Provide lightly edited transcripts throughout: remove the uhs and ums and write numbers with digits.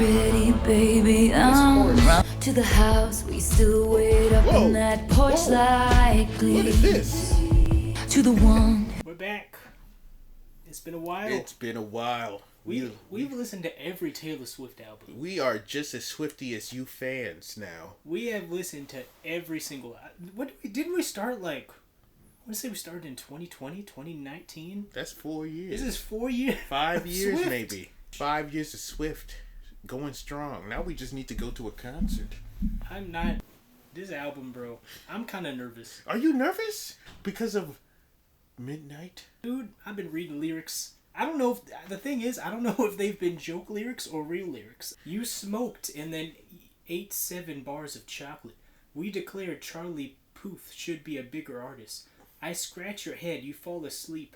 pretty baby, to the house. We still wait up in that porch like what is this? To the one. We're back. It's been a while. It's been a while. We've listened to every Taylor Swift album. We are just as Swifty as you fans now. We have listened to every single. Didn't we start like? I want to say we started in 2020, 2019. That's 4 years. This is 4 years. 5 years Swift. maybe. 5 years of Swift, going strong. Now we just need to go to a concert. I'm not. This album, bro. I'm kind of nervous. Are you nervous because of Midnight? Dude, I've been reading lyrics. I don't know if the thing is, I don't know if they've been joke lyrics or real lyrics. You smoked and then ate 7 bars of chocolate. We declared Charlie Puth should be a bigger artist. I scratch your head, you fall asleep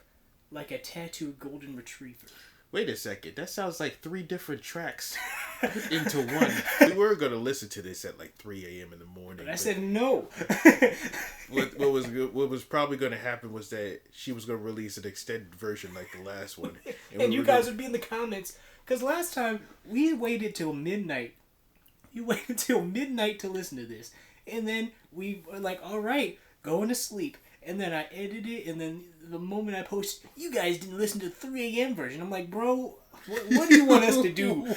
like a tattooed golden retriever. Wait a second, that sounds like 3 different tracks into one. We were going to listen to this at like 3 a.m. in the morning. But I said no. What was probably going to happen was that she was going to release an extended version like the last one. And you guys would be in the comments. Because last time, we waited till midnight. You waited till midnight to listen to this. And then we were like, all right, going to sleep. And then I edited it, and then the moment I posted, you guys didn't listen to the 3 a.m. version. I'm like, bro, what do you want us to do?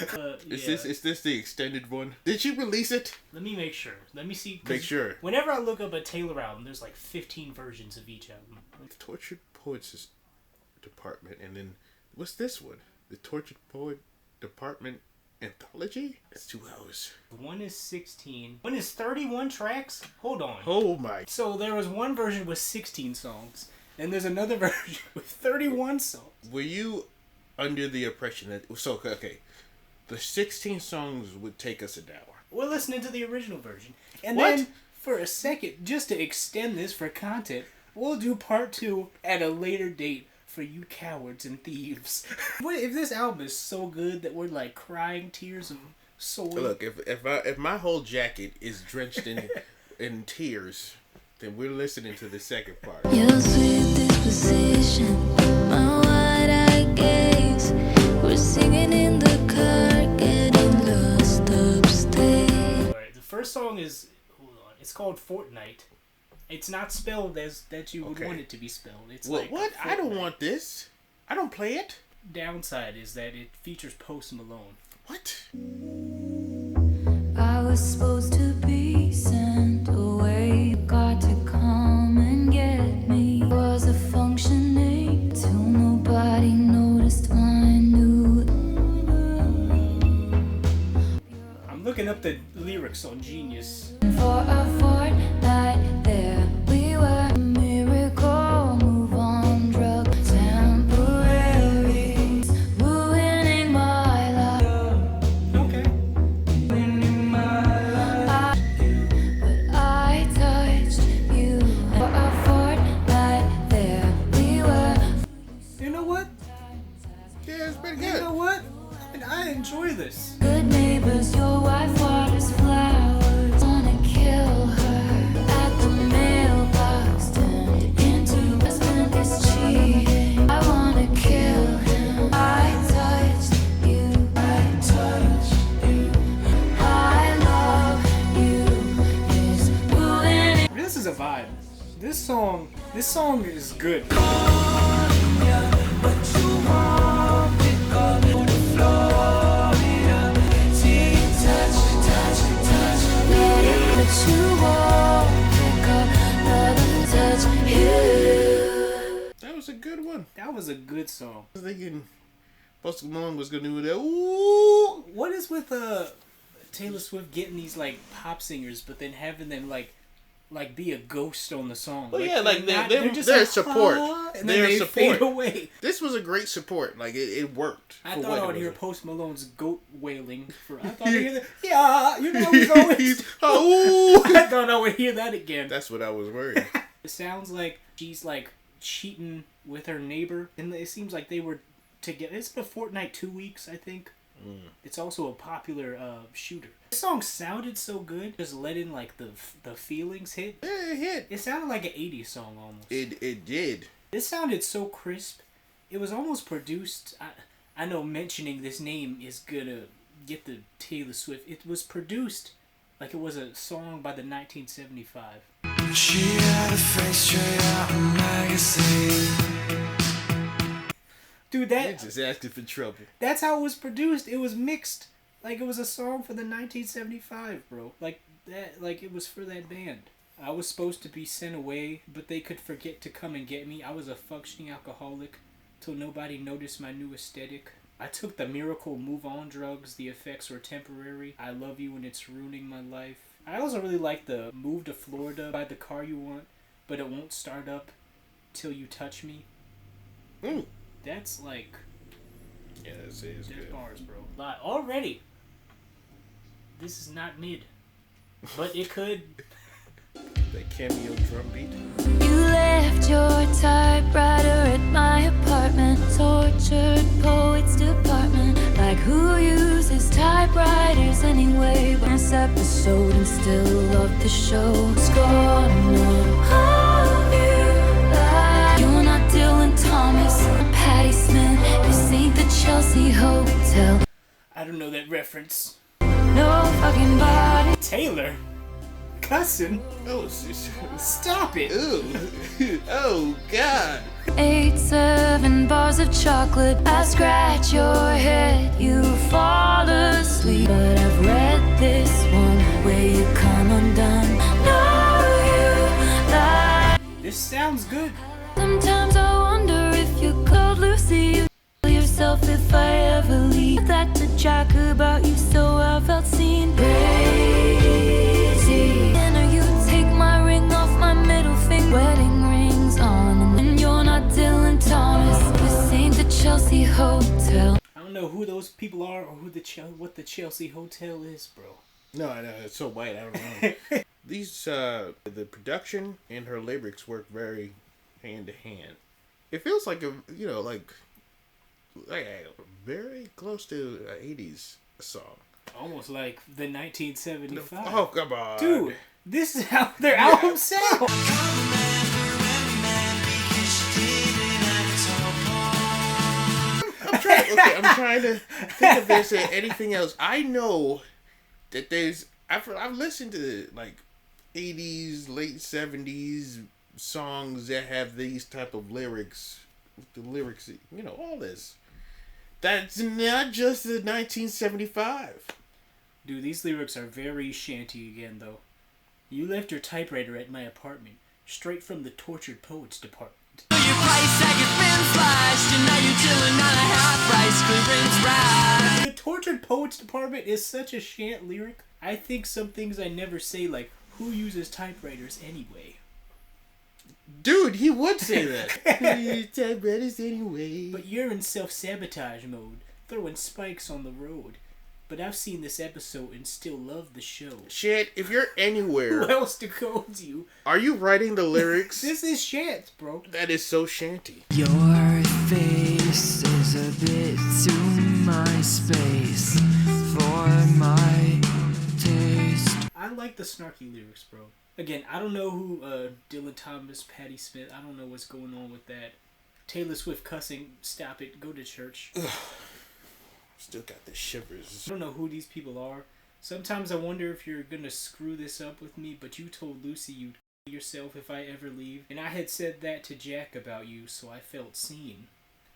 Is this the extended one? Did she release it? Let me make sure. Let me see. Make sure. Whenever I look up a Taylor album, there's like 15 versions of each album. Tortured Poets Department, and then what's this one? The Tortured Poet Department Anthology? It's 2 hours. One is 16. One is 31 tracks? Hold on. Oh my. So there was one version with 16 songs. And there's another version with 31 songs. Were you under the impression that... So, okay. The 16 songs would take us an hour. We're listening to the original version. And What? then, for a second, just to extend this for content, we'll do part 2 at a later date. For you cowards and thieves. If this album is so good that we're like crying tears of soul. Look, if my whole jacket is drenched in tears, then we're listening to the second part. Your sweet disposition, my wide-eyed gaze. We're singing in the car, getting lost upstate. Alright, the first song is, hold on, it's called Fortnight. It's not spelled as that you would want it to be spelled. It's like what? I don't want this. I don't play it. Downside is that it features Post Malone. What? I was supposed to be sent away. Got to come and get me. Was a functioning till nobody noticed my new. I'm looking up the lyrics on Genius. For a fortnight there we were. Miracle, move on, drug temporary. Ruining my life. Okay. Ruining my life. But I touched you. For a fortnight there we were. You know what? Yeah, it's pretty You good. know what? And I enjoy this. Good neighbors, your wife waters flowers. Wanna kill her at the mailbox. Turned into husband is cheating. I wanna kill him. I touched you. I touched you. I love you. Is ruining. This is a vibe. This song is good. That was a good one. That was a good song. I was thinking Post Malone was gonna do that. Ooh. What is with Taylor Swift getting these like pop singers, but then having them like be a ghost on the song? Well, yeah, like they're just their like, support. and Their then they support. fade away. This was a great support. Like it worked. I for thought what I it would hear was. Post Malone's goat wailing. I thought I'd hear that. Yeah, you know he's always. Oh. I thought I would hear that again. That's what I was worried. It sounds like she's like cheating with her neighbor, and it seems like they were together. It's been a Fortnight 2 weeks, I think. It's also a popular shooter. This song sounded so good, just letting like the feelings hit. Yeah, it hit. It sounded like an 80s song almost. It did. It sounded so crisp. It was almost produced. I know mentioning this name is gonna get the Taylor Swift. It was produced like it was a song by the 1975. She had a face straight out of magazine. Dude, You're just asking for trouble. that's how it was produced. It was mixed like it was a song for the 1975, bro. Like that, like it was for that band. I was supposed to be sent away, but they could forget to come and get me. I was a functioning alcoholic till nobody noticed my new aesthetic. I took the miracle move on drugs. The effects were temporary. I love you and it's ruining my life. I also really like the move to Florida, buy the car you want, but it won't start up till you touch me. Mm. That's like... Yeah, that's good. Bars, bro. Like, already. This is not mid. But it could... That cameo drum beat. You left your typewriter at my apartment, tortured poets department. Like who uses typewriters anyway? But this episode and still love the show. Scorn of you. Like you're not Dylan Thomas, Patti Smith. This ain't the Chelsea Hotel. I don't know that reference. No fucking body. Taylor? Cussing? Oh, Stop it! Ooh. Oh, God. 8-7 bars of chocolate. I scratch your head, you fall asleep. But I've read this one where you come undone. No, you lie. This sounds good. Sometimes I wonder if you called Lucy. You tell yourself if I ever leave that to Jack about you, so I felt seen. Crazy. And or you take my ring off my middle finger. Wedding rings on, and you're not Dylan Thomas. This ain't the Chelsea Hotel. I don't know who those people are or who what the Chelsea Hotel is, bro. No, I know. It's so white. I don't know. These, the production and her lyrics work very hand to hand. It feels like like very close to an 80s song. Almost like the 1975. Oh, come on. Dude, this is how their album sounds. I'm trying to think if there's anything else. I know that I've listened to like 80s, late 70s songs that have these type of lyrics. The lyrics, all this. That's not just the 1975. Dude, these lyrics are very shanty again, though. You left your typewriter at my apartment, straight from the tortured poets department. Your price tag has been slashed, and now you're chilling on a half-price clearance ride. The tortured poets department is such a shant lyric. I think some things I never say, like, who uses typewriters anyway? Dude, he would say that. Typewriters anyway. But you're in self-sabotage mode, throwing spikes on the road. But I've seen this episode and still love the show. Shit, if you're anywhere, Who else decodes you? are you writing the lyrics? This is shant, bro. That is so shanty. Your face is a bit too my space for my taste. I like the snarky lyrics, bro. Again, I don't know who Dylan Thomas, Patti Smith, I don't know what's going on with that. Taylor Swift cussing, stop it, go to church. Still got the shivers. I don't know who these people are. Sometimes I wonder if you're gonna screw this up with me, but you told Lucy you'd kill yourself if I ever leave. And I had said that to Jack about you, so I felt seen.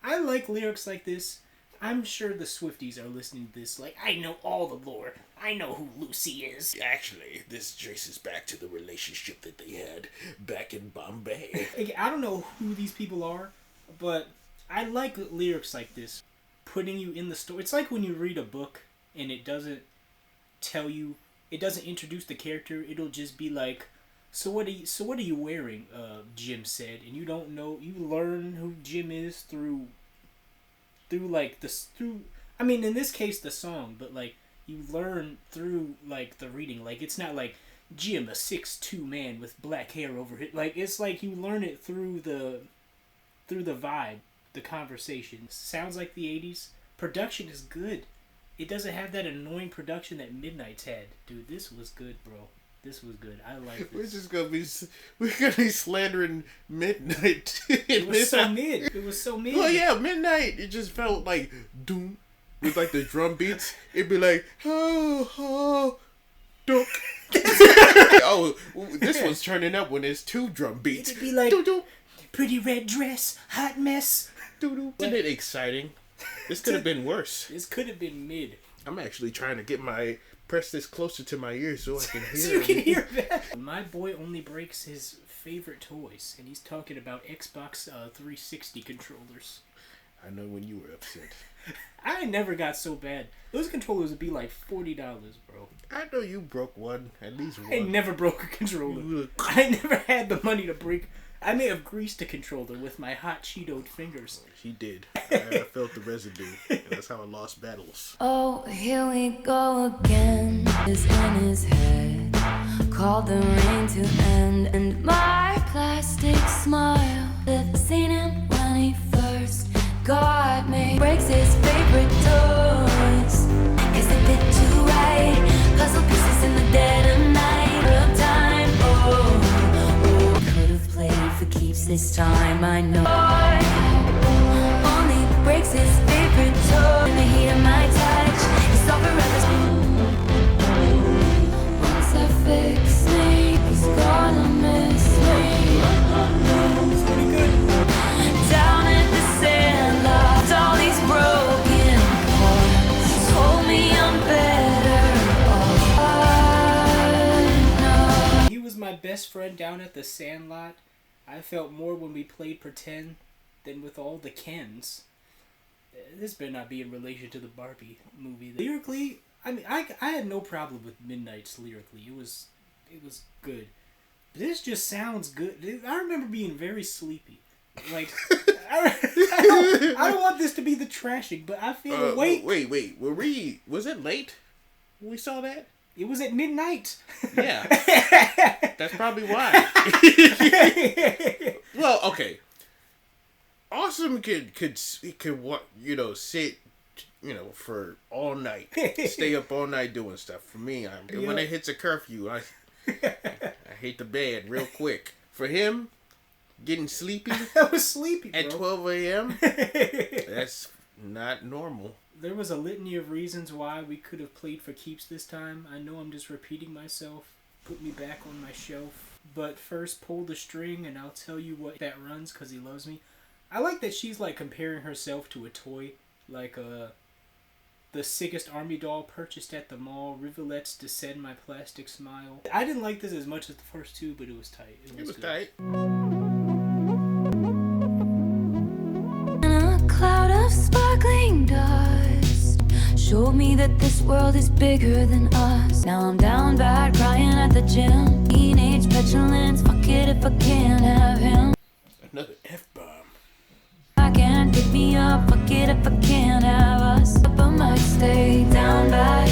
I like lyrics like this. I'm sure the Swifties are listening to this like, I know all the lore. I know who Lucy is. Actually, this traces back to the relationship that they had back in Bombay. Again, I don't know who these people are, but I like lyrics like this. Putting you in the story. It's like when you read a book and it doesn't tell you, it doesn't introduce the character. It'll just be like, so what are you wearing? Jim said, and you don't know. You learn who Jim is through I mean, in this case, the song, but like you learn through like the reading. Like it's not like Jim, a 6'2" man with black hair over it. Like it's like you learn it through the vibe. The conversation sounds like the 80s. Production is good. It doesn't have that annoying production that Midnight's had. Dude, this was good, bro. This was good. I like this. We're gonna be slandering Midnight. It was so mid. It was so mid. Well, yeah, Midnight. It just felt like doom, with like the drum beats, it'd be like, oh, dunk. Oh, this one's turning up when there's 2 drum beats. It'd be like, pretty red dress, hot mess. Isn't it exciting? This could have been worse. This could have been mid. I'm actually trying to press this closer to my ear so I can hear So you can hear that. My boy only breaks his favorite toys, and he's talking about Xbox 360 controllers. I know when you were upset. I never got so bad. Those controllers would be like $40, bro. I know you broke one, at least one. I never broke a controller. I never had the money to break. I may have greased a controller with my hot Cheetoed fingers. She did. I felt the residue. And that's how I lost battles. Oh, here we go again. Is in his head. Called the rain to end. And my plastic smile. I've seen him when he first got me. Breaks his favorite toys. Cause they fit too right. Puzzle pieces in the dead of night. Of time. Oh, could have played for keeps this time. I know. Only breaks his favorite toy. In the heat of my touch. He's all forever. Once I fix me, he's gonna miss me. Down at the sand lot, all these broken parts told me I'm better off. He was my best friend down at the Sandlot. I felt more when we played pretend than with all the Kens. This better not be in relation to the Barbie movie. Lyrically, I mean, I had no problem with Midnight's lyrically. It was good. This just sounds good. I remember being very sleepy. Like, I don't want this to be the trashing, but I feel awake. Wait. Was it late when we saw that? It was at midnight. Yeah. That's probably why. Well, okay. Awesome could sit, for all night, stay up all night doing stuff. For me, when it hits a curfew, I hit the bed real quick. For him, getting sleepy. I was sleepy, bro. At 12 a.m. That's not normal. There was a litany of reasons why we could have played for keeps this time. I know I'm just repeating myself. Put me back on my shelf. But first, pull the string and I'll tell you what that runs because he loves me. I like that she's like comparing herself to a toy. Like the sickest army doll purchased at the mall. Rivulets descend my plastic smile. I didn't like this as much as the first two, but it was tight. It was tight. In a cloud of sparkling dust, showed me that this world is bigger than us. Now I'm down bad, crying at the gym. Teenage petulance, fuck it if I can't have him. Another F-bomb. I can't pick me up, fuck it if I can't have us. But I might stay down bad.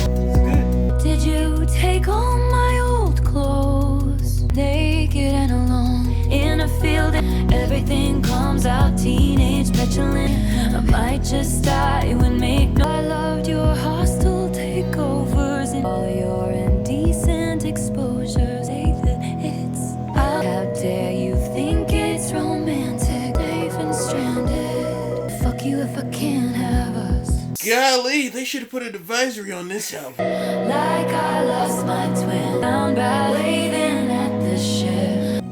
Did you take all my old clothes? Naked and alone in a field, everything comes out teenage petulant. I might just die when make no. I loved your hostile takeovers and all your indecent exposures. Say that it's out. How dare you think it's romantic? Safe and stranded. Fuck you if I can't have us. Golly, they should have put an advisory on this album. Like I lost my twin. Down bad, waving at the ship.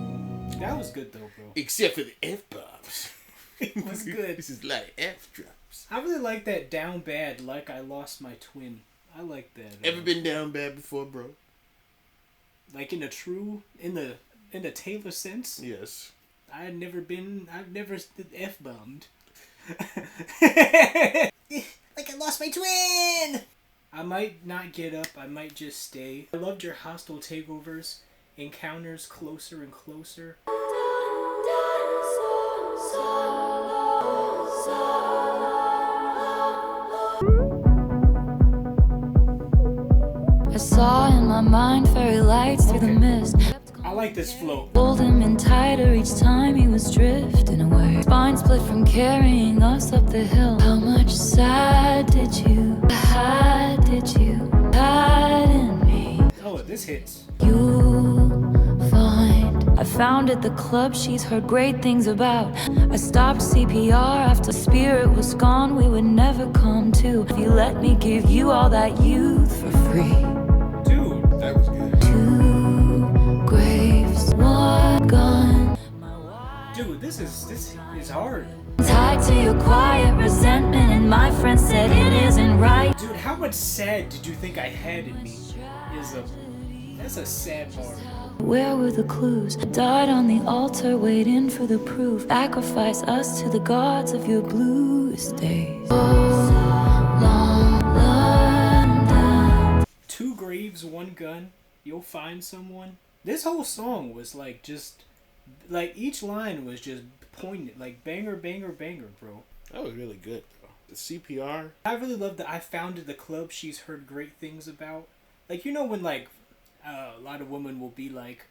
That was good though, bro. Except for the F-bombs. It was good. This is like F-drops. I really like that down bad, like I lost my twin. I like that. Ever been down bad before, bro? Like in the Taylor sense? Yes. I've never F-bombed. Like I lost my twin! I might not get up, I might just stay. I loved your hostile takeovers, encounters closer and closer. I saw in my mind fairy lights through the mist. I like this flow. Pulled him in tighter each time he was drifting away. Spine split from carrying us up the hill. How much sad did you hide in me? Oh, this hits. You find I found at the club she's heard great things about. I stopped CPR after spirit was gone. We would never come to if you let me give you all that youth for free. Dude, That was good. 2 graves, 1 gun. dude, this is hard. Tied to your quiet resentment, and my friend said it isn't right. Dude, how much sad did you think I had in me? That's a sad part. Where were the clues? Died on the altar, waiting for the proof. Sacrifice us to the gods of your bluest days. Oh, long London. 2 graves, 1 gun. You'll find someone. This whole song was like just like each line was just poignant, like banger, banger, banger, bro. That was really good, bro. The CPR. I really love that I founded the club she's heard great things about. Like, you know when like a lot of women will be like,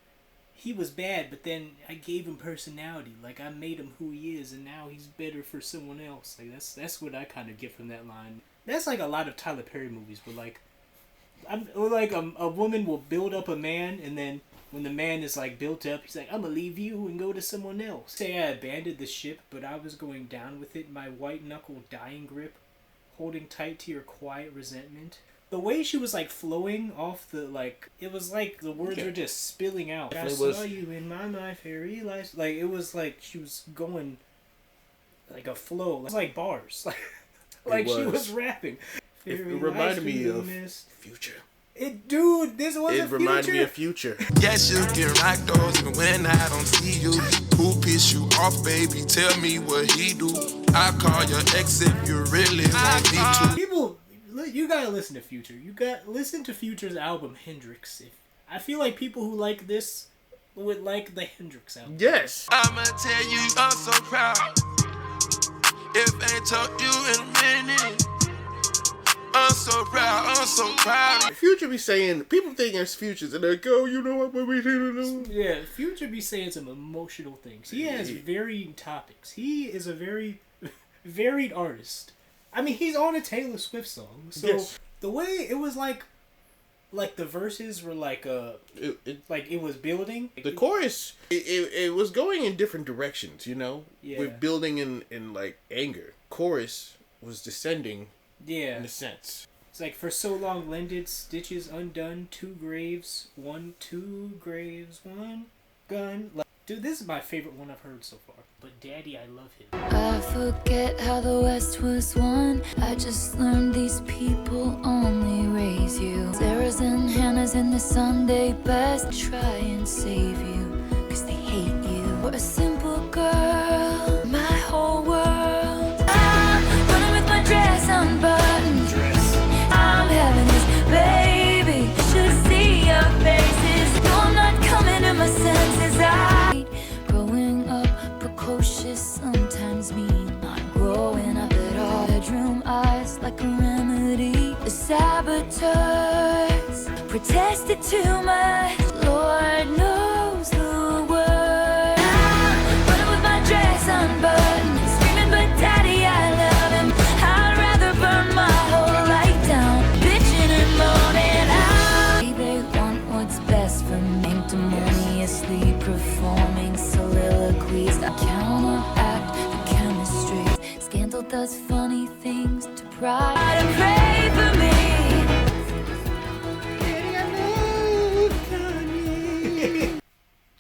he was bad, but then I gave him personality. Like I made him who he is, and now he's better for someone else. Like that's what I kind of get from that line. That's like a lot of Tyler Perry movies, where like, a woman will build up a man, and then when the man is like built up, he's like, I'm gonna leave you and go to someone else. Say I abandoned the ship, but I was going down with it. My white knuckle dying grip, holding tight to your quiet resentment. The way she was like flowing off the like, it was like the words were just spilling out. I saw you in my fairy life. Like it was like she was going like a flow. It was like bars. Like she was rapping. It reminded me of Future. Dude, this was It a reminded Future. me of Future. Yes, you get rock those even when I don't see you. Who piss you off, baby? Tell me what he do. I call your ex if you really want me to. People, you gotta listen to Future. You got listen to Future's album Hendrix. I feel like people who like this would like the Hendrix album. Yes. I'ma tell you I'm so proud. If ain't told you in a minute. I'm so proud. Future be saying, people think it's Futures, and they go, you know what we do? Yeah, Future be saying some emotional things. He has varying topics. He is a very varied artist. I mean, he's on a Taylor Swift song, so the way it was like the verses were like it was building. The chorus, it was going in different directions, you know? Yeah. With building in like anger. Chorus was descending. Yeah. In a sense. It's like, for so long lended, stitches undone, 2 graves, 1, 2 graves, 1 gun. Like, dude, this is my favorite one I've heard so far. But Daddy, I love him. I forget how the West was won. I just learned these people only raise you. Sarah's and Hannah's in the Sunday best. Try and save you, cause they hate you. For a simple girl, my whole world. I'm running with my dress unbuttoned. I'm having this baby. Should see your faces. No, I'm not coming to my senses. Growing up precocious sometimes mean not growing up at all. Bedroom eyes like a remedy. The saboteurs protested too much. Lord knows the word. I'm running with my dress unbuttoned, screaming, but Daddy, I love him. I'd rather burn my whole life down, bitching and moaning. They want what's best for me. Sanctimoniously performing soliloquies. I counteract the chemistry. Scandal does funny things to pride. And pray for me.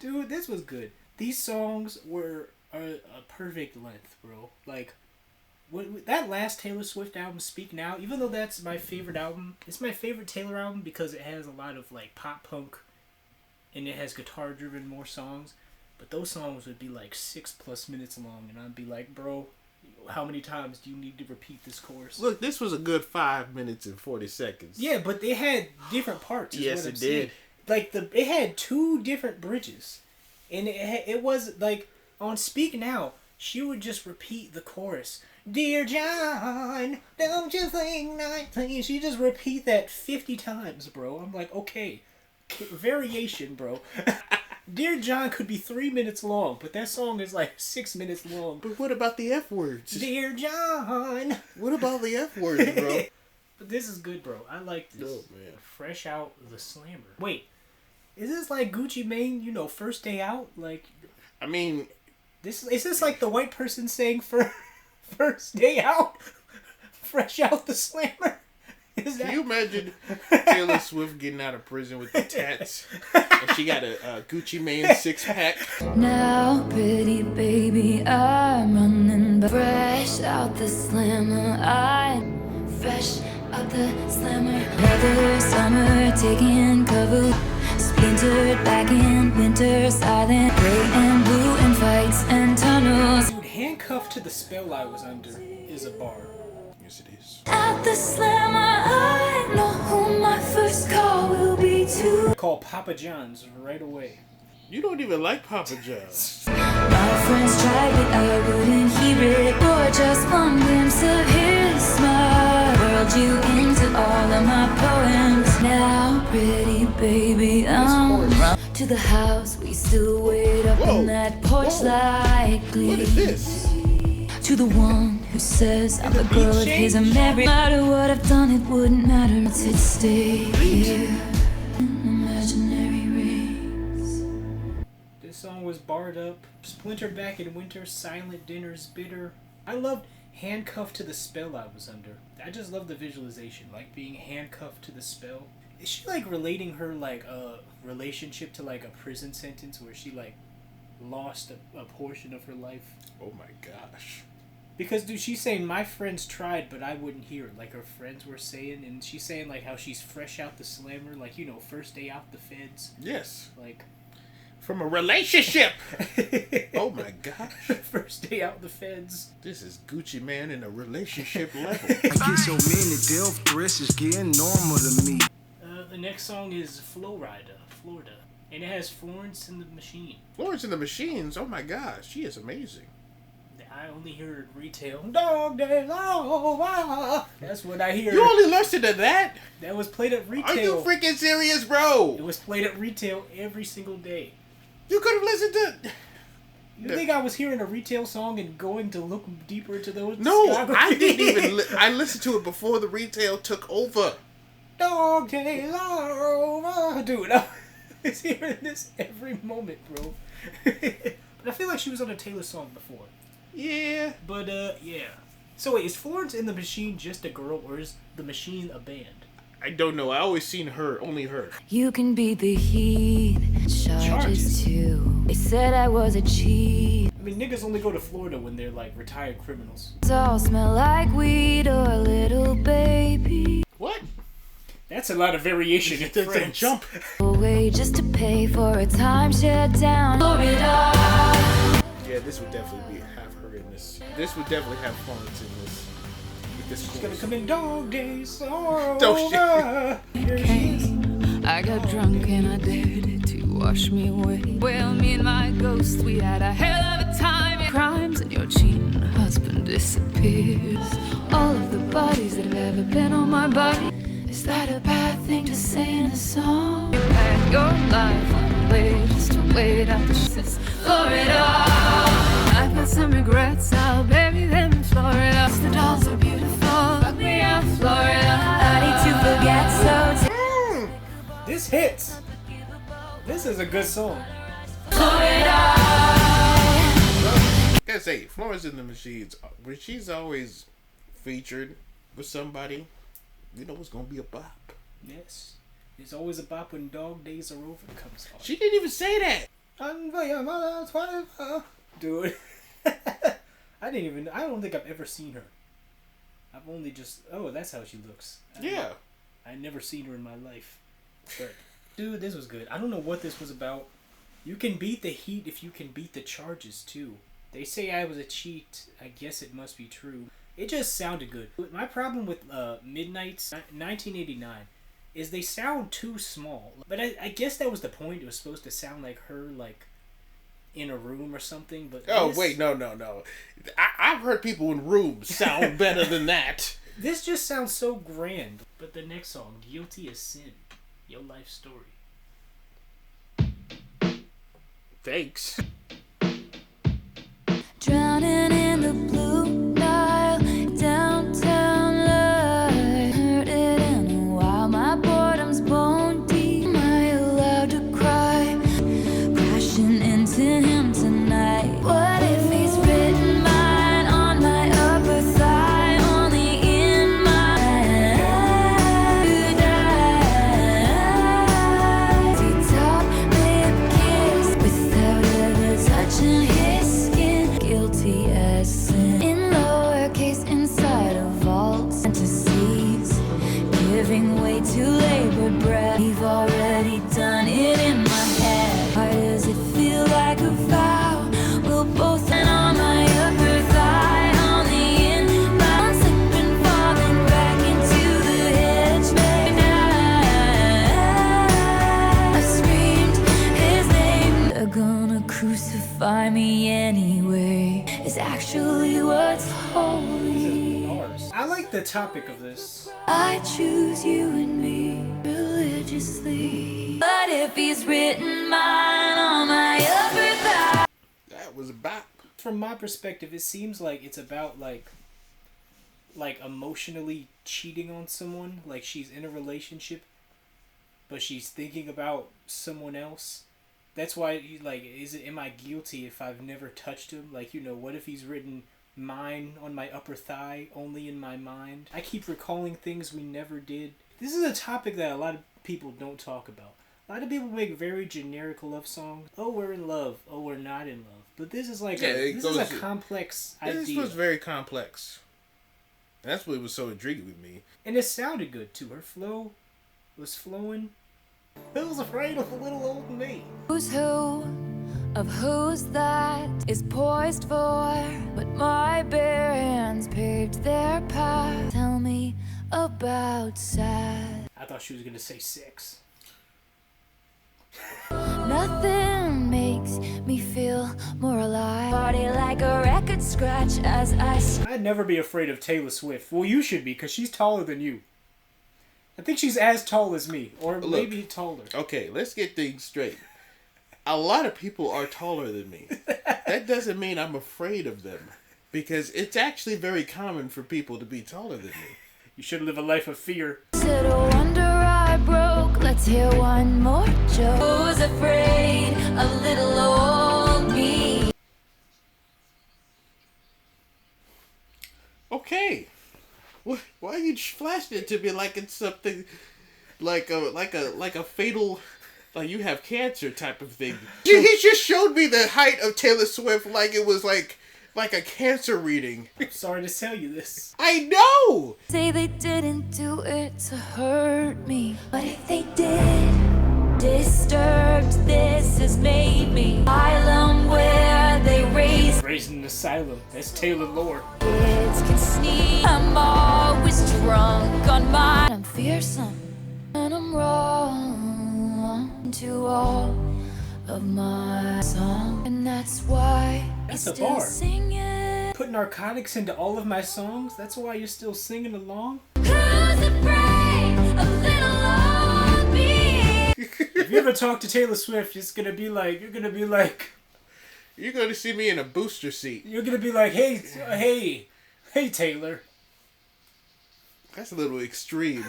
Dude, this was good. These songs were a perfect length, bro. Like, that last Taylor Swift album, Speak Now, even though that's my favorite album, it's my favorite Taylor album because it has a lot of, like, pop punk, and it has guitar-driven more songs. But those songs would be, like, 6+ minutes long, and I'd be like, bro, how many times do you need to repeat this chorus? Look, this was a good 5 minutes and 40 seconds. Yeah, but they had different parts. Yes, it did. Like, it had 2 different bridges. And it was, like, on Speak Now, she would just repeat the chorus. Dear John, don't you think night, please? She just repeat that 50 times, bro. I'm like, okay. Variation, bro. Dear John could be 3 minutes long, but that song is like 6 minutes long. But what about the F words? Dear John. What about the F words, bro? But this is good, bro. I like this. Oh, man. Fresh out the slammer. Wait. Is this like Gucci Mane, you know, first day out? Like, I mean, is this like the white person saying for first day out? Fresh out the slammer? can you imagine Taylor Swift getting out of prison with the tats? And she got a Gucci Mane 6-pack. Now, pretty baby, I'm running back. Fresh out the slammer, I'm fresh out the slammer. Another summer taking cover, splintered back in winter, silent, gray and blue, and fights and tunnels. Dude, handcuffed to the spell I was under is a bar. Yes, it is. At the slammer, I know who my first call will be to. Call Papa John's right away. You don't even like Papa John's. My friends tried, but I wouldn't hear it. Or just one glimpse of his smile. Whirled you into all of my poems. Now, pretty baby, I'm run to the house. We still wait up Whoa. on that porch like glee. What is this? To the one who says I'm the girl of his America. No matter what I've done, it wouldn't matter. Let's it stay here. Imaginary rings. This song was barred up. Splintered back in winter, silent dinners, bitter. I loved handcuffed to the spell I was under. I just love the visualization, like being handcuffed to the spell. Is she like relating her like relationship to like a prison sentence where she like lost a portion of her life? Oh my gosh. Because, dude, she's saying, my friends tried, but I wouldn't hear it. Like, her friends were saying, and she's saying, like, how she's fresh out the slammer. Like, you know, first day out the feds. Yes. Like... From a relationship. Oh my gosh. First day out the feds. This is Gucci Man in a relationship level. I get so many death threats, it's getting normal to me. The next song is Florida. And it has Florence and the Machine. Florence and the Machines. Oh my gosh. She is amazing. I only hear it retail. Dog days, oh, wow. That's what I hear. You only listened to that? That was played at retail. Are you freaking serious, bro? It was played at retail every single day. You could have listened to... You think I was hearing a retail song and going to look deeper into those? No, I didn't even... I listened to it before the retail took over. Dog days are over. Dude, I was hearing this every moment, bro. But I feel like she was on a Taylor song before. Yeah. But, yeah. So wait, is Florence and the Machine just a girl, or is the Machine a band? I don't know. I always seen her. Only her. You can beat the heat. Charges too. They said I was a cheat. I mean, niggas only go to Florida when they're, like, retired criminals. All smell like weed or a little baby. What? That's a lot of variation in That's a French. jump. Away just to pay for a timeshare down Florida. Yeah, this would definitely have her in this. This would definitely have Florence in this. With this She's gonna chorus. come in dog days are Don't over. Here she is. I got drunk and I dared to wash me away. Well, me and my ghost, we had a hell of a time. Crimes and your cheating husband disappears. All of the bodies that have ever been on my body. Is that a bad thing to say in a song? You had your life on way just to wait out the shits. Florida. I've got some regrets, I'll bury them in Florida. The dolls are beautiful, fuck me out, Florida. I need to forget, so This hits. This is a good song. Florida. Gotta say, Florence and the Machines, when she's always featured with somebody, you know it's gonna be a bop. Yes. There's always a bop when dog days are over comes on. She didn't even say that. Dude. I don't think I've ever seen her. I've only just, oh, that's how she looks. Yeah. I've never seen her in my life. But, dude, this was good. I don't know what this was about. You can beat the heat if you can beat the charges, too. They say I was a cheat. I guess it must be true. It just sounded good. My problem with Midnight's 1989 is they sound too small. But I guess that was the point. It was supposed to sound like her, like, in a room or something. But Oh, this, wait, no. I've heard people in rooms sound better than that. This just sounds so grand. But the next song, Guilty as Sin, Your Life Story. Thanks. Drowning in the blue Nile, downtown light. Heard it in a while, my boredom's bone deep. Am I allowed to cry? into labored breath. We've already done it in my head. Why does it feel like a vow? We'll both end on my upper thigh. On the inbound, I'm slipping, falling back into the hedge. I screamed his name. They're gonna crucify me anyway. It's actually what's holy. Ours. I like the topic of this. I choose you and me religiously. But if he's written mine on my upper thigh. That was a bop. From my perspective, it seems like it's about like emotionally cheating on someone. Like she's in a relationship, but she's thinking about someone else. That's why, am I guilty if I've never touched him? Like, what if he's written mine on my upper thigh, only in my mind? I keep recalling things we never did. This is a topic that a lot of people don't talk about. A lot of people make very generic love songs. Oh, we're in love. Oh, we're not in love. But this is like this is a complex idea. This was very complex. And that's what was so intriguing with me. And it sounded good, too. Her flow was flowing. Who's afraid of a little old me? Who's who of who's that is poised for, but my bare hands paved their path. Tell me about sad. I thought she was gonna say sex. Nothing makes me feel more alive. Body like a record scratch as I I'd never be afraid of Taylor Swift. Well, you should be, because she's taller than you. I think she's as tall as me, or maybe taller. Okay, let's get things straight. A lot of people are taller than me. That doesn't mean I'm afraid of them, because it's actually very common for people to be taller than me. You should live a life of fear. Said, oh, wonder I broke. Let's hear one more joke. Who's afraid of little old me? Okay. Why you flashed it to me like it's something like a fatal, like you have cancer type of thing? He just showed me the height of Taylor Swift like it was like a cancer reading. I'm sorry to tell you this. I know. Say they didn't do it to hurt me, but if they did, disturbed, this has made me asylum where they Raised in an asylum. That's Taylor lore. kids can sneak. I'm always drunk on mine. I'm fearsome and I'm wrong to all of my songs, and that's why That's I a still bar. sing it. Put narcotics into all of my songs? That's why you're still singing along? Who's afraid of little old me? If you ever talk to Taylor Swift, you're gonna be like, You're going to see me in a booster seat. hey Taylor. That's a little extreme.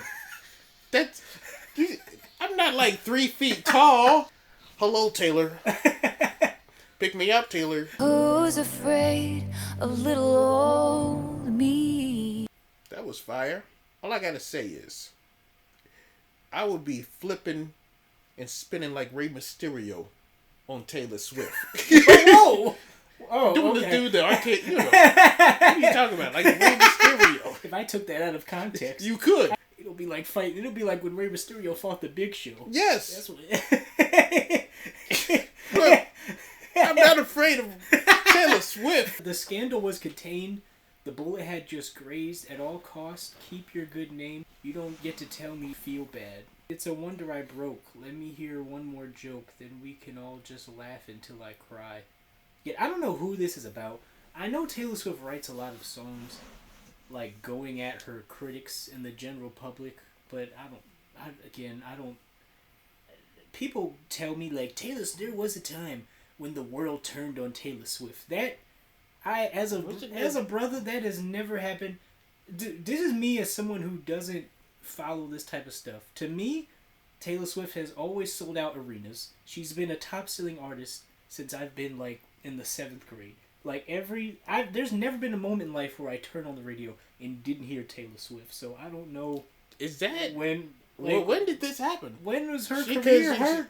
I'm not like 3 feet tall. Hello, Taylor. Pick me up, Taylor. Who's afraid of little old me? That was fire. All I gotta say is, I would be flipping and spinning like Rey Mysterio on Taylor Swift. Whoa! Oh, Doing okay. the arcade, What are you talking about? Like Rey Mysterio. If I took that out of context, You could. it'll be like fighting. It'll be like when Rey Mysterio fought the Big Show. Yes. That's what. Look, I'm not afraid of Taylor Swift. The scandal was contained. The bullet had just grazed. At all costs, keep your good name. You don't get to tell me feel bad. It's a wonder I broke. Let me hear one more joke, then we can all just laugh until I cry. Yet I don't know who this is about. I know Taylor Swift writes a lot of songs, like going at her critics and the general public, but I don't. People tell me like there was a time when the world turned on Taylor Swift. As a brother, that has never happened. This is me as someone who doesn't follow this type of stuff. To me, Taylor Swift has always sold out arenas. She's been a top-selling artist since I've been like in the 7th grade. Like there's never been a moment in life where I turned on the radio and didn't hear Taylor Swift. So I don't know. Is that when? when did this happen? When was her Because career hurt?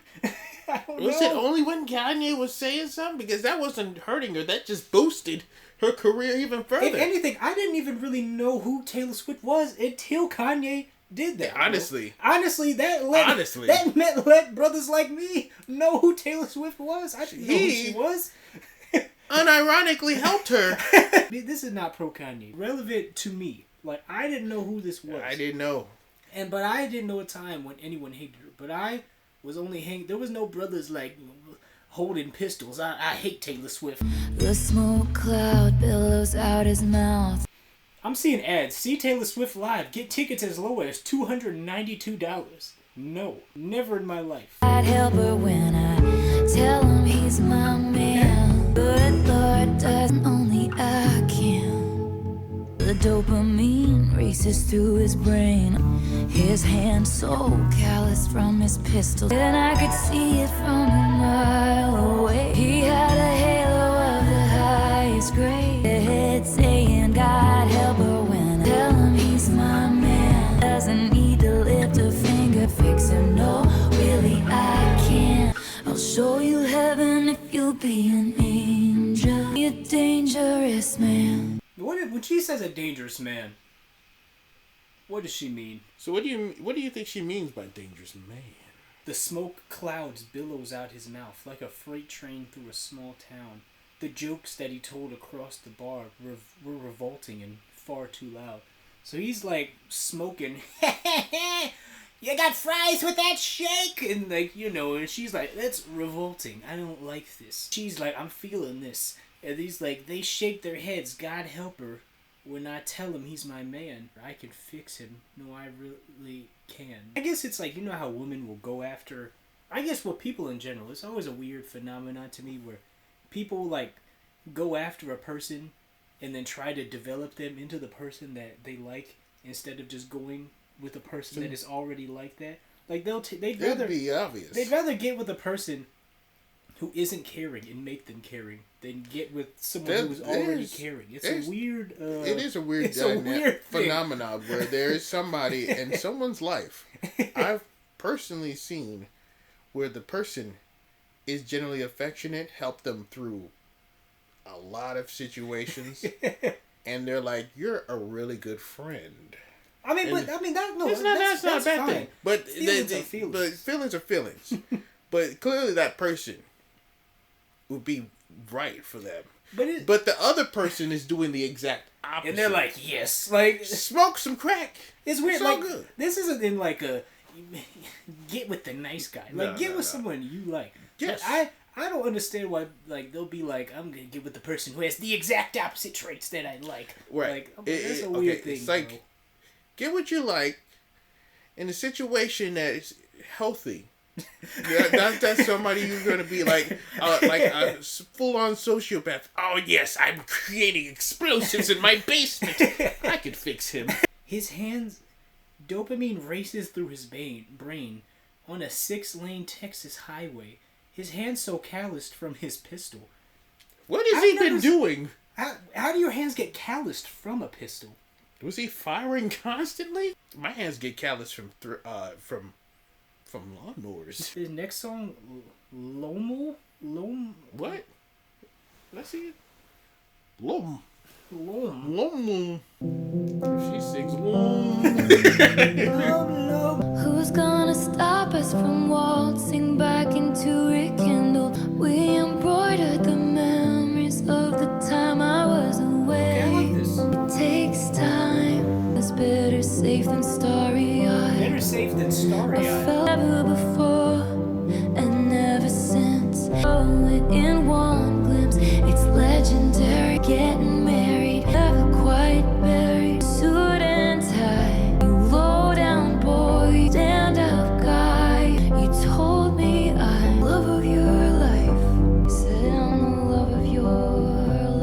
I don't Was know. it only when Kanye was saying something? Because that wasn't hurting her. That just boosted her career even further. If anything, I didn't even really know who Taylor Swift was until Kanye did that. Bro. Honestly. Honestly, Honestly. that meant let brothers like me know who Taylor Swift was. I didn't know who she was. Unironically helped her. This is not pro Kanye. Relevant to me. Like, I didn't know who this was. I didn't know. But I didn't know a time when anyone hated her. But I was only hanging. There was no brothers like holding pistols. I hate Taylor Swift. The smoke cloud billows out his mouth. I'm seeing ads. See Taylor Swift live. Get tickets as low as $292. No, never in my life. I'd help her when I tell him he's my man. Good Lord does only I can. The dopamine races through his brain. His hand so callous from his pistol. And I could see it from a mile away. He had a halo of the highest grade. The head saying God help her when I tell him he's my man. Doesn't need to lift a finger, fix him. No, really I can't. I'll show you heaven if you'll be an angel. You're dangerous, man. When she says a dangerous man, what does she mean? So what do you think she means by dangerous man? The smoke clouds billows out his mouth like a freight train through a small town. The jokes that he told across the bar were revolting and far too loud. So he's like smoking. You got fries with that shake? And like, and she's like, that's revolting. I don't like this. She's like, I'm feeling this. And he's like, they shake their heads. God help her when I tell him he's my man. I can fix him. No, I really can. I guess it's like, how women will go after, I guess what people in general, it's always a weird phenomenon to me where people like go after a person and then try to develop them into the person that they like instead of just going with a person that is already like that. Like they'd rather be obvious. They'd rather get with a person who isn't caring and make them caring than get with someone who's already caring. It's a weird. It is a weird, phenomenon where there is somebody in someone's life. I've personally seen where the person is generally affectionate, help them through a lot of situations, and they're like, "You're a really good friend." That's not a bad fine. thing. But Feelings but feelings are feelings. But clearly, that person would be right for them. But the other person is doing the exact opposite. And they're like, yes, like smoke some crack. It's weird. It's all like good. This isn't in like a get with the nice guy. Like get with someone you like. Yes. But I don't understand why like they'll be like, I'm gonna get with the person who has the exact opposite traits that I like. Right. Like that's a weird thing. It's like, bro. Get what you like in a situation that is healthy. That's somebody you're gonna be like a full-on sociopath. Oh yes, I'm creating explosives in my basement. I could fix him. His hands, dopamine races through his brain on a 6-lane Texas highway. His hands so calloused from his pistol. What has he been doing? How do your hands get calloused from a pistol? Was he firing constantly? My hands get calloused from lawnmowers. His next song, Loml? What? Let's see it. Loml. She sings Loml. Who's gonna stop us from waltzing back into rekindle? We embroidered the memories of the time I was away. Okay, I like this. It takes time. It's better safe than starry-eyed. Better safe than starry-eyed. I felt never before and never since. Oh, it in one glimpse. It's legendary. Getting married, never quite buried. Suit and tie. You low down boy, stand up guy. You told me I'm the love of your life. You said I'm the love of your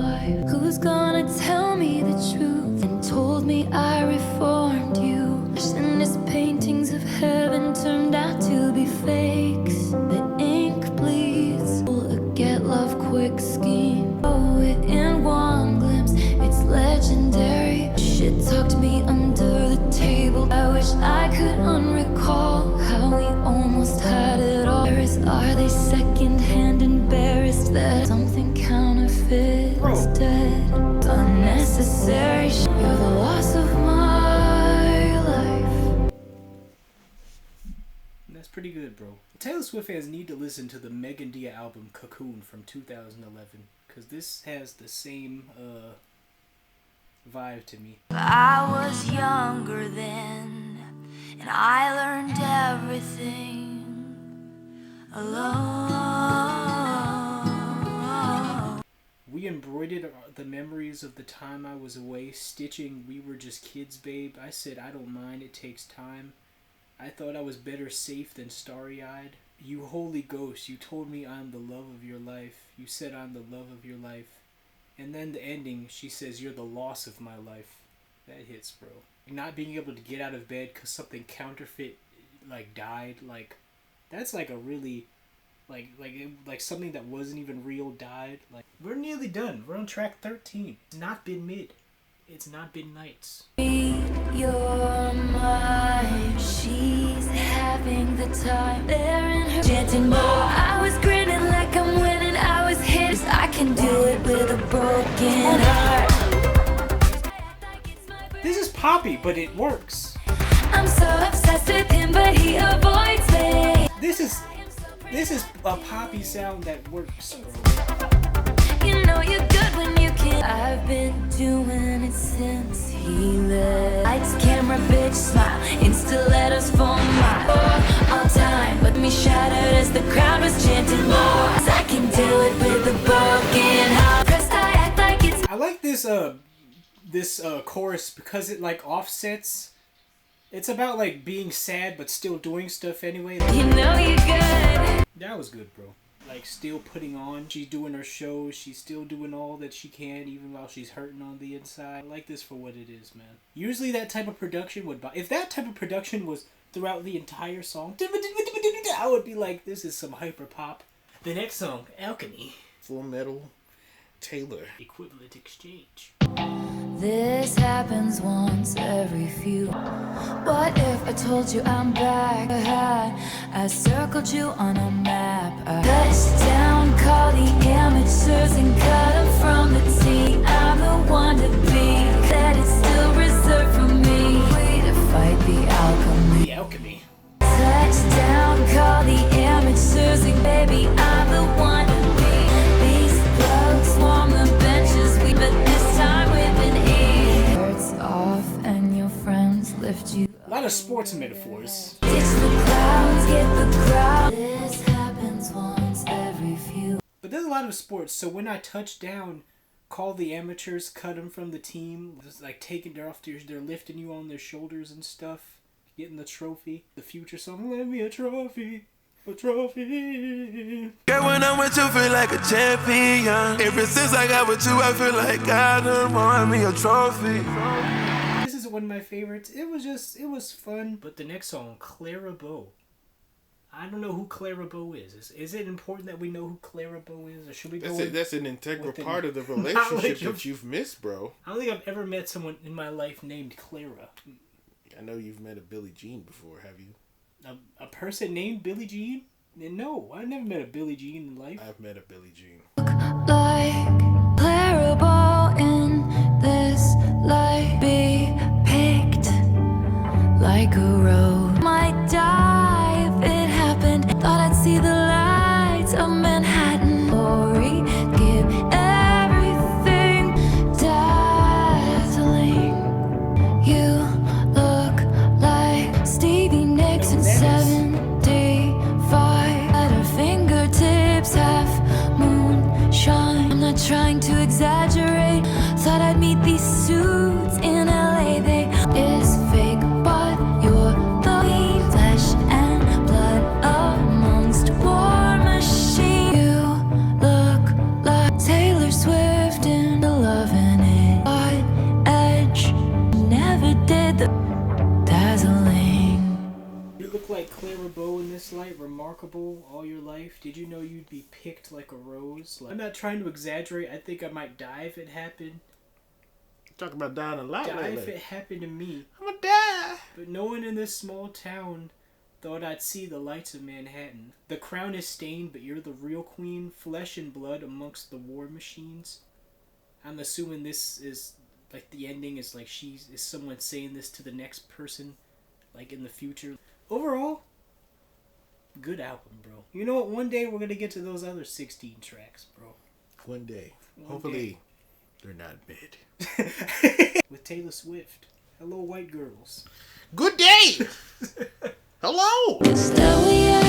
life. Who's gonna tell me the truth? And told me I reformed you. And his paintings of heaven turned out to be fakes. The ink bleeds. A get love quick scheme. Oh, it in one glimpse. It's legendary. Shit tucked me under the table. I wish I could unrecall how we almost had it all. Are they secondhand embarrassed that something counterfeit is dead? Unnecessary. You're the loss of my life. That's pretty good, bro. Taylor Swift fans need to listen to the Megan Thee album Cocoon from 2011, because this has the same vibe to me. I was younger then, and I learned everything alone. We embroidered the memories of the time I was away, stitching "We Were Just Kids, Babe." I said, I don't mind, it takes time. I thought I was better safe than starry-eyed. You Holy Ghost, you told me I'm the love of your life. You said I'm the love of your life. And then the ending, she says, you're the loss of my life. That hits, bro. Not being able to get out of bed because something counterfeit, like, died. Like, that's like a really, like something that wasn't even real died. Like, we're nearly done. We're on track 13. It's not been mid. It's not been nights. You're mine. She's having the time there in her chanting more. I was grinning like I'm winning. I was hit. I can do it with a broken heart. This is poppy, but it works. I'm so obsessed with him, but he avoids me. This is a poppy sound that works, bro. You know you're good when you can. I've been doing it since he left. Lights, camera, bitch, smile. Insta letters for my all time. But me shattered as the crowd was chanting more. I can do it with a broken heart. Pressed, I act like it's. I like this chorus because it like offsets. It's about like being sad but still doing stuff anyway. You know you're good. That was good, bro. Like, still putting on. She's doing her show. She's still doing all that she can, even while she's hurting on the inside. I like this for what it is, man. Usually that type of production would... If that type of production was throughout the entire song, I would be like, this is some hyper pop. The next song, Alchemy. Full Metal Taylor. Equivalent exchange. This happens once every few. What if I told you I'm back? I circled you on a map. I touched down, call the amateurs and cut them from the tee. I'm the one to be. That is still reserved for me. Way to fight the alchemy. The Alchemy. Touchdown, call the amateurs and baby, I'm the one to be. These plugs swarm the benches, but this time we've been hurts off and your friends lift you. A lot of sports metaphors. Ditch the clouds, get the crowd. This happens once every few. But there's a lot of sports, so when I touch down, call the amateurs, cut them from the team, just like taking they're lifting you on their shoulders and stuff, getting the trophy. The future song, let me a trophy. A trophy. Girl, when I'm with you, feel like a champion. Ever since I got with you, I feel like I done won me a trophy. This is one of my favorites. It was fun. But the next song, Clara Bow. I don't know who Clara Bow is. Is it important that we know who Clara Bow is? Or should we go That's an integral with part of the knowledge relationship of- that you've missed, bro. I don't think I've ever met someone in my life named Clara. I know you've met a Billie Jean before, have you? A person named Billie Jean? No, I never met a Billie Jean in life. I've met a Billie Jean. Like Clara Bow in this light, be picked like a road. Might die if it happened. Thought I'd see the lights of Manhattan. Glory, give everything dazzling. You look like Stevie Nicks in 75. At her fingertips, half moonshine. I'm not trying to exaggerate. Thought I'd meet these suits in LA. They is fake, but you're the flesh and blood amongst war machines. You look like Taylor Swift in the loving it. Hot edge, never did the dazzling. You look like Clara Bow in this light, remarkable all your life. Did you know you'd be picked like a rose? I'm not trying to exaggerate. I think I might die if it happened. Talk about dying a lot Die if lately. it happened to me. I'm gonna die. But no one in this small town thought I'd see the lights of Manhattan. The crown is stained, but you're the real queen. Flesh and blood amongst the war machines. I'm assuming this is like the ending is like is someone saying this to the next person, like in the future. Overall, Good album, bro. You know what? One day we're gonna get to those other 16 tracks, bro. One day. Hopefully, they're not bad. With Taylor Swift. Hello, white girls. Good day! Hello! Still we are